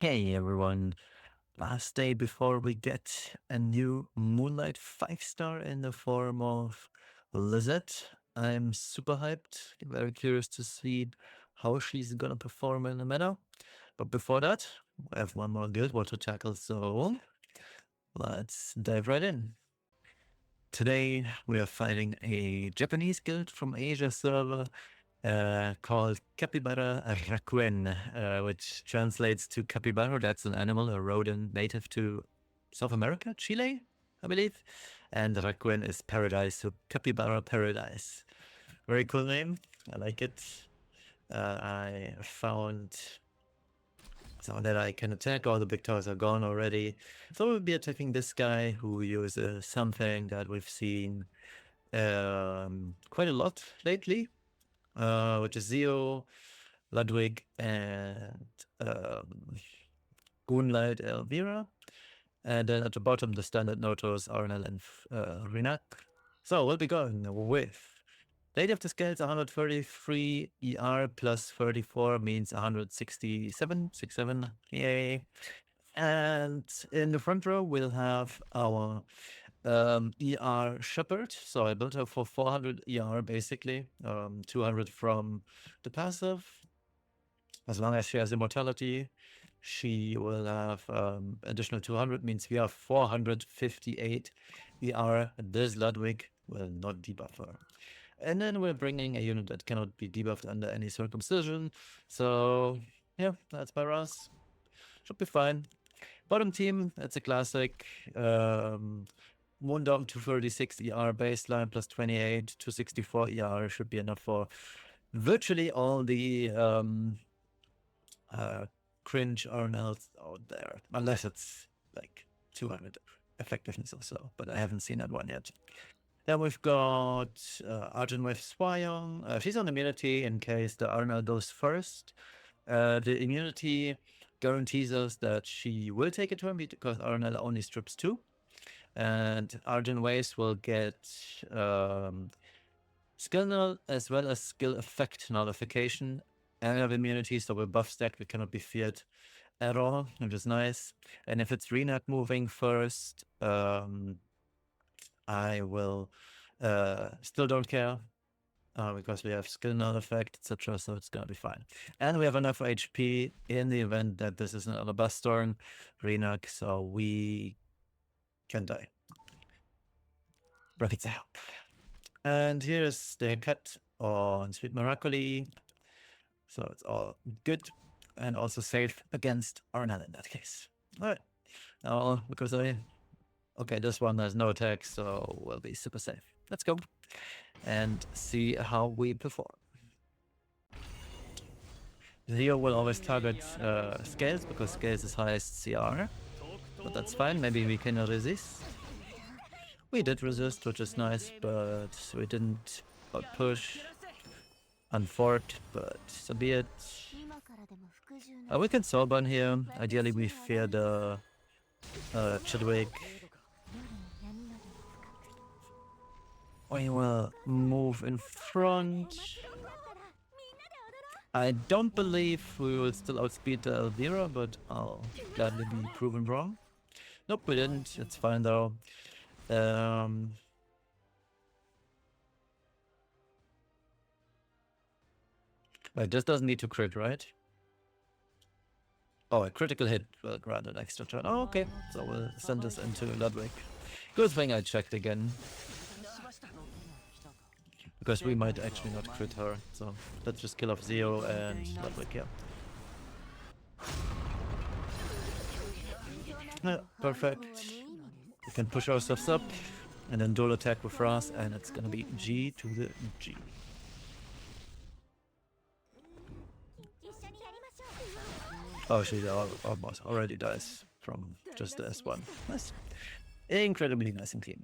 Hey everyone, last day before we get a new Moonlight 5-star in the form of Lizette. I'm super hyped, very curious to see how she's gonna perform in the meta. But before that, I have one more guild war to tackle, so let's dive right in. Today we are fighting a Japanese guild from Asia server called Capybara Rakuen, which translates to capybara. That's an animal, a rodent native to South America, Chile, I believe. And Rakuen is paradise, so capybara paradise. Very cool name. I like it. I found so that I can attack. All the big towers are gone already. So we'll be attacking this guy who uses something that we've seen quite a lot lately, which is Zio, Ludwig, and Moonlight Elvira. And then at the bottom, the standard Notos, Arnel, and Rinak. So we'll be going with native to scales 133 ER plus 34 means 167, 67, yay. And in the front row, we'll have our ER Shepherd. So I built her for 400 ER basically, 200 from the passive. As long as she has immortality, she will have additional 200, means we have 458 ER. This Ludwig will not debuff her. And then we're bringing a unit that cannot be debuffed under any circumcision. So yeah, that's by Ross. Should be fine. Bottom team, that's a classic. Moondog 236 ER baseline plus 28, 264 ER should be enough for virtually all the cringe Arnells out there. Unless it's like 200 effectiveness or so, but I haven't seen that one yet. Then we've got Arjun with Swayong. She's on immunity in case the Arnell goes first. The immunity guarantees us that she will take a turn because Arnell only strips 2. And Arjun Waste will get skill null as well as skill effect nullification and have immunity, so we're buff stacked, we cannot be feared at all, which is nice. And if it's Renak moving first, I will still don't care because we have skill null effect, etc. So it's gonna be fine. And we have enough HP in the event that this is an Alabastorn Renak, so we can die. Rapid help. And here's the cut on Sweet Miracoli. So it's all good and also safe against Arnell in that case. All right. Now, because okay, this one has no attack, so we'll be super safe. Let's go and see how we perform. Zio will always target Scales because Scales is highest CR, but that's fine. Maybe we can resist. We did resist, which is nice, but we didn't push. Unforked, but so be it. We can soulburn here. Ideally, we fear the Chidwick. We will move in front. I don't believe we will still outspeed the Elvira, but I'll gladly be proven wrong. Nope, we didn't. It's fine though. Wait, this doesn't need to crit, right? Oh, a critical hit will grant an extra turn. Oh, okay. So we'll send this into Ludwig. Good thing I checked again. Because we might actually not crit her. So let's just kill off Zio and Ludwig, yeah. Yeah, perfect. We can push ourselves up and then dual attack with Ras, and it's gonna be G to the G. Oh, she almost already dies from just the S1. Nice. Incredibly nice and clean.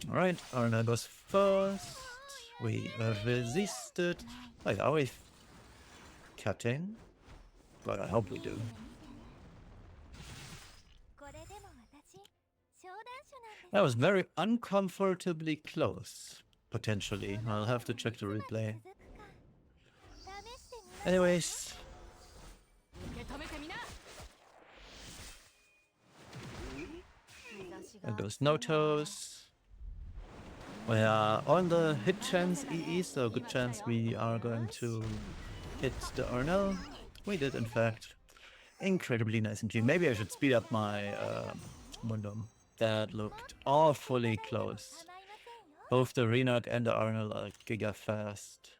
Alright, Arna goes first. We resisted. Wait, are we cutting? Well, I hope we do. That was very uncomfortably close, potentially. I'll have to check the replay. Anyways, there goes Notos. We are on the hit chance EE, so good chance we are going to hit the Arnell. We did, in fact. Incredibly nice and clean. Maybe I should speed up my Mundum. That looked awfully close. Both the Renok and the Arnold are giga fast.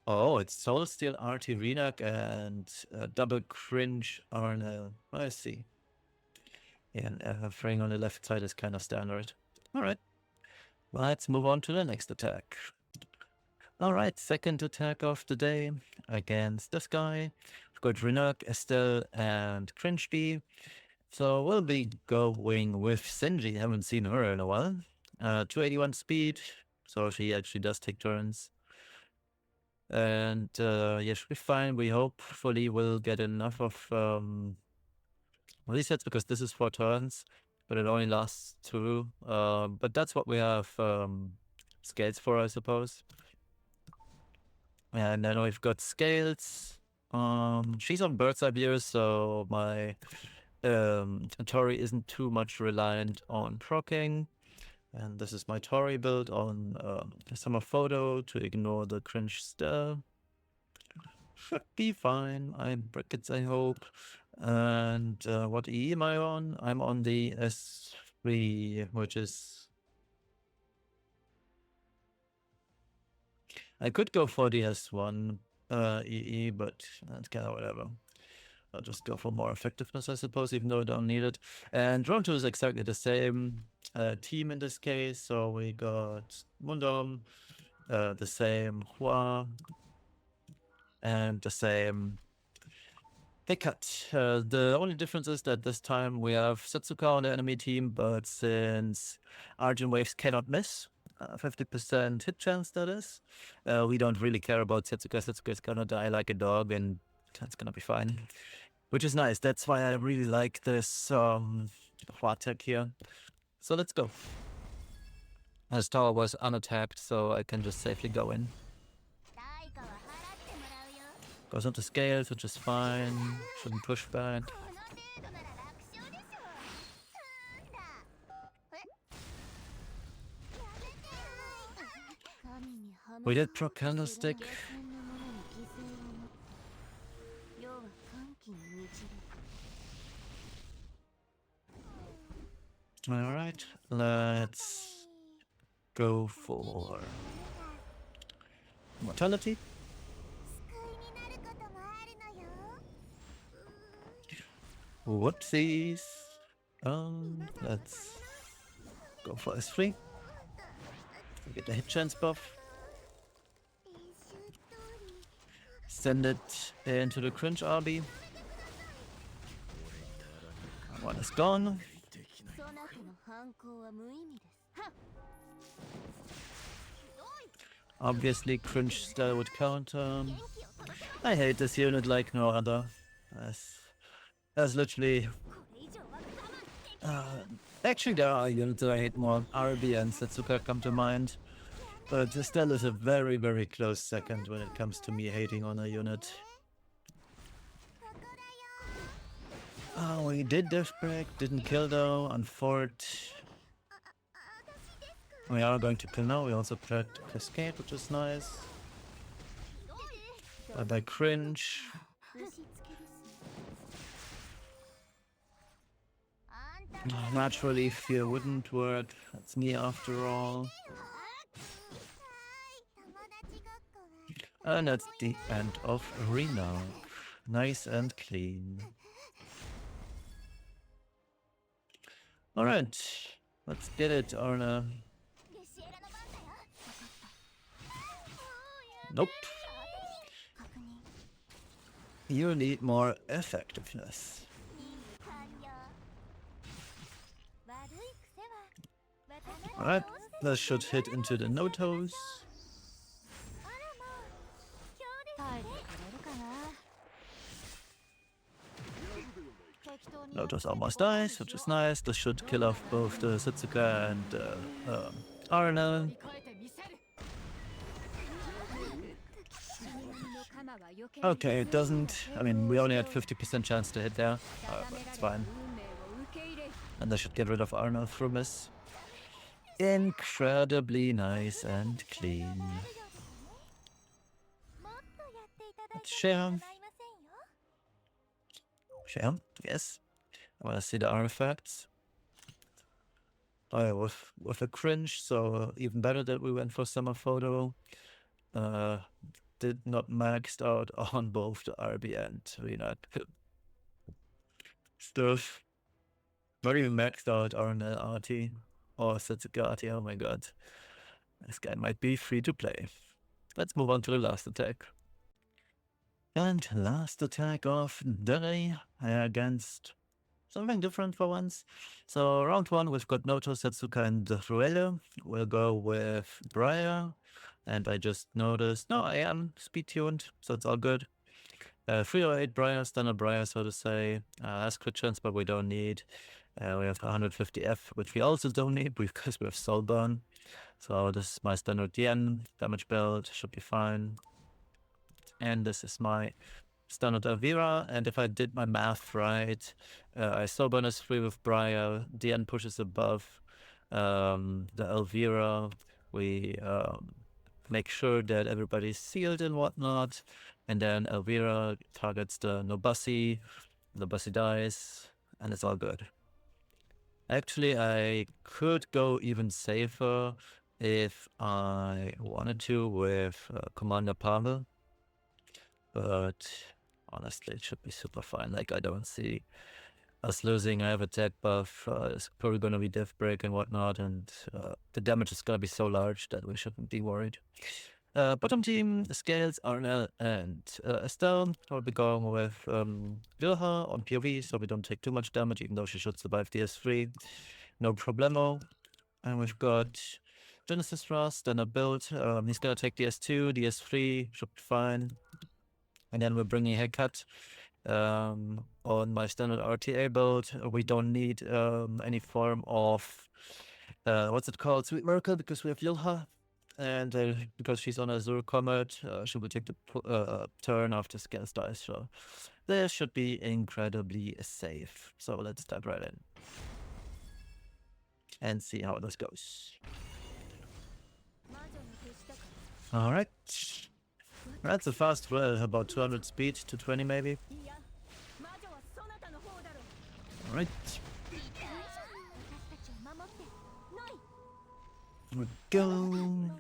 Oh, it's Soul Steel RT Renok and double cringe Arnold. I see. Yeah, and fraying on the left side is kind of standard. Alright. Let's move on to the next attack. Alright, second attack of the day against this guy. We've got Renok, Estelle, and Cringe. So we'll be going with Senji. Haven't seen her in a while. 281 speed, so she actually does take turns. And yeah, should be fine. We hopefully will get enough of resets because this is 4 turns, but it only lasts 2. But that's what we have scales for, I suppose. And then we've got scales. She's on bird's eye view, so my Tori isn't too much reliant on proccing. And this is my Tori build on Summer Photo to ignore the cringe stuff. Should be fine. I'm brackets, I hope. And what E am I on? I'm on the S3, which is... I could go for the S1 EE, but that's kind of whatever. I'll just go for more effectiveness, I suppose, even though I don't need it. And Drone 2 is exactly the same team in this case. So we got Mundum, the same Hua, and the same Pikat. The only difference is that this time we have Setsuka on the enemy team, but since Argent Waves cannot miss, 50% hit chance that is, we don't really care about Setsuka. Setsuka is gonna die like a dog and that's gonna be fine. Which is nice. That's why I really like this Hua tech here. So let's go. His tower was unattacked, so I can just safely go in. Goes onto scales, which is fine. Shouldn't push back. We did proc candlestick. Alright, let's go for mortality. Whoopsies. Let's go for S3. Get the hit chance buff. Send it into the cringe RB. One is gone. Obviously, cringe style would counter. I hate this unit like no other. That's literally... actually, there are units that I hate more. RB and Setsuka come to mind. But Estelle is a very, very close second when it comes to me hating on a unit. We did Death Break, didn't kill though, on Fort. We are going to kill now. We also played Cascade, which is nice. Bye cringe. Naturally, fear wouldn't work. That's me after all. And that's the end of Renok. Nice and clean. Alright, let's get it, Arna. Nope. You need more effectiveness. Alright, this should hit into the Notos. Notos almost dies, which is nice. This should kill off both the Setsuka and Arna. Okay, it doesn't. I mean, we only had 50% chance to hit there, but it's fine. And I should get rid of Arnold from this. Incredibly nice and clean. Let's share. Share, yes. I want to see the artifacts. Oh, with a cringe, so even better that we went for summer photo. Did not maxed out on both the RB and Renat stuff. Not even maxed out on RT or Setsugati. Oh my god. This guy might be free to play. Let's move on to the last attack. And last attack of the day against something different for once. So round one, we've got Noto, Setsuka, and Ruelle. We'll go with Briar. And I just noticed, no, I am speed tuned, so it's all good. 308 Briar, standard Briar, so to say. Has crit chance, but we don't need. We have 150F, which we also don't need because we have Soulburn. So this is my standard Yen damage build, should be fine. And this is my standard Elvira, and if I did my math right, I Soulburn is 3 with Briar, Yen pushes above the Elvira. We make sure that everybody's sealed and whatnot, and then Elvira targets the Nobasi dies, and it's all good. Actually, I could go even safer if I wanted to with Commander Pavel, but honestly, it should be super fine. Like, I don't see us losing. I have attack buff, it's probably going to be death break and whatnot, and the damage is going to be so large that we shouldn't be worried. Bottom team, Scales, Arnel, and Estelle. I'll be going with Vilha on POV, so we don't take too much damage, even though she should survive DS3. No problemo. And we've got Genesis Rust and a build. He's going to take DS2, DS3, should be fine. And then we're bringing Haircut on my standard RTA build. We don't need any form of, what's it called, Sweet Miracle, because we have Yilha. And because she's on Azure Comet, she will take the turn after Scales dies. So this should be incredibly safe. So let's dive right in and see how this goes. All right. That's a fast roll, about 200 speed to 20 maybe. All right. Here we go.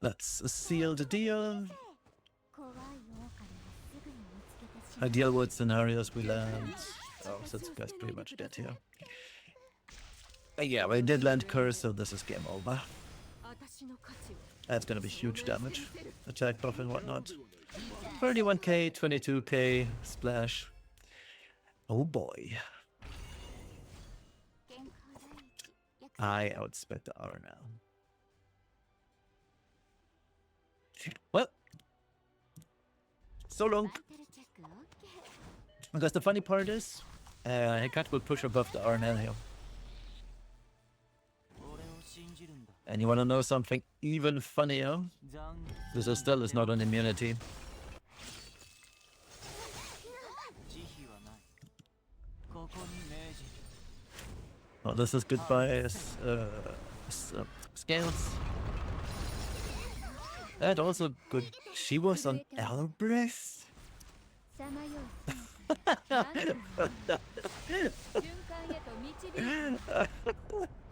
Let's seal the deal. Ideal world scenarios we land. Oh, so that's guy's pretty much dead here. Yeah, we did land curse, so this is game over. That's gonna be huge damage. Attack buff and whatnot. 31k, 22k, splash. Oh boy. I outspec the R now. Well, so long. Because the funny part is, Hecat will push above the R now here. And you wanna know something even funnier? This Estelle is not on immunity. Oh, this is goodbye, Scales. And also good. She was on Elbreth.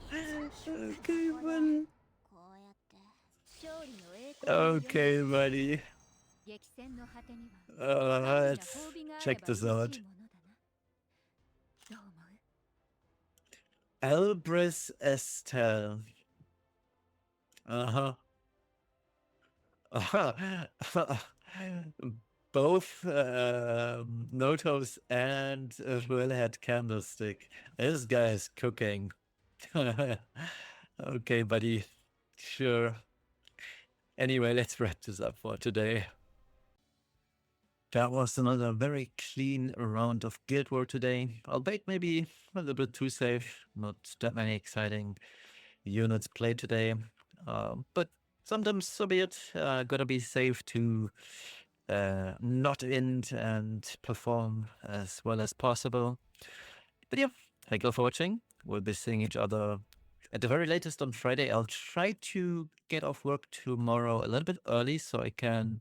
Okay, buddy. Okay, buddy. Let's check this out. Elbreth Estelle. Both Notos and Will had Candlestick. This guy is cooking. Okay, buddy. Sure. Anyway, let's wrap this up for today. That was another very clean round of Guild War today. Albeit maybe a little bit too safe. Not that many exciting units played today. But sometimes so be it. Gotta be safe to not end and perform as well as possible. But yeah, thank you all for watching. We'll be seeing each other at the very latest on Friday. I'll try to get off work tomorrow a little bit early so I can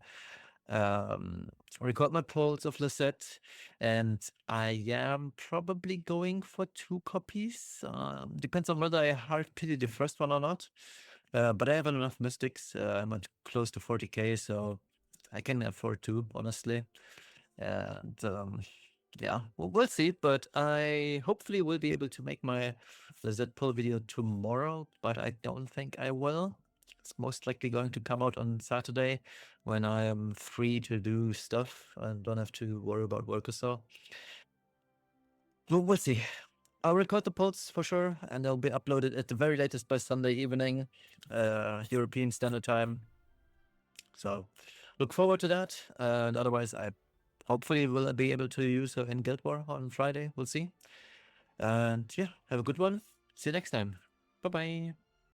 um, record my polls of Lisette. And I am probably going for 2 copies. Depends on whether I hard pity the first one or not. But I have enough mystics. I'm at close to 40k, so I can afford 2, honestly. And yeah, we'll see. But I hopefully will be able to make my Lizard pull video tomorrow, but I don't think I will. It's most likely going to come out on Saturday when I am free to do stuff and don't have to worry about work or so. Well, we'll see. I'll record the polls for sure, and they'll be uploaded at the very latest by Sunday evening, European Standard Time. So look forward to that. And otherwise, I hopefully will be able to use her in Guild War on Friday. We'll see. And yeah, have a good one. See you next time. Bye bye.